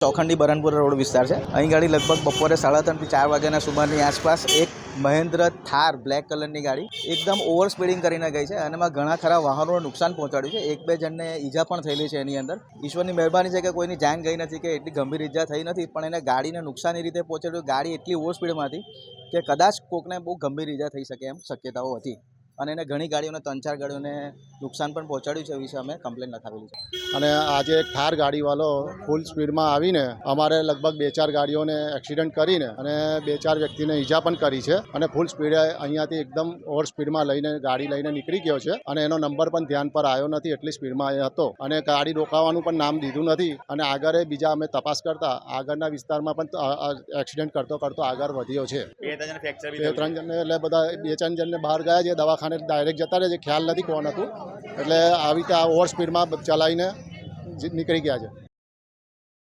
Chokhandi બરનપુરા road વિસ્તાર છે। અહીં ગાડી લગભગ બપોરે 3:30 થી 4 વાગ્યાના સુમારની આસપાસ એક મહેન્દ્ર થાર બ્લેક કલરની ગાડી એકદમ ઓવર સ્પીડિંગ કરીને ગઈ છે અને એમાં ઘણા ખરા વાહનોને નુકસાન પહોંચાડ્યું છે। એક બે જણને ઈજા પણ થયેલી છે। એની અંદર ઈશ્વરની મહેરબાની છે કે કોઈની જાન ગઈ નથી કે એટલી ગંભીર ઈજા થઈ નથી, પણ એને ગાડીને નુકસાન એ રીતે પહોંચાડ્યું। ગાડી એટલી ઓવર સ્પીડમાં હતી કે કદાચ કોકને બહુ ગંભીર ઈજા થઈ શકે એમ શક્યતાઓ હતી અને એને ઘણી ગાડીઓને 3-4 ગાડીઓને નુકસાન પણ પહોંચાડ્યું છે। એ વિશે અમે કમ્પ્લેન લખાવેલી છે। અને આજે એક થાર ગાડીવાળો ફૂલ સ્પીડમાં આવીને અમારે લગભગ 2-4 ગાડીઓને એક્સિડન્ટ કરીને અને 2-4 વ્યક્તિને ઈજા પણ કરી છે અને ફૂલ સ્પીડે અહીંયાથી એકદમ ઓવર સ્પીડમાં ગાડી લઈને નીકળી ગયો છે અને એનો નંબર પણ ધ્યાન પર આવ્યો નથી, એટલી સ્પીડમાં એ હતો અને ગાડી રોકાવાનું પણ નામ દીધું નથી અને આગળ બીજા અમે તપાસ કરતા આગળના વિસ્તારમાં પણ એક્સિડન્ટ કરતો આગળ વધ્યો છે। 2-3 જણને એટલે બધા 2-4 જણને બહાર ગયા છે, દવાખાને ડાયરેક્ટ જતા રહે છે, ખ્યાલ નથી કોણ હતું, એટલે આવી રીતે ઓવર સ્પીડમાં ચલાવીને નીકળી ગયા છે।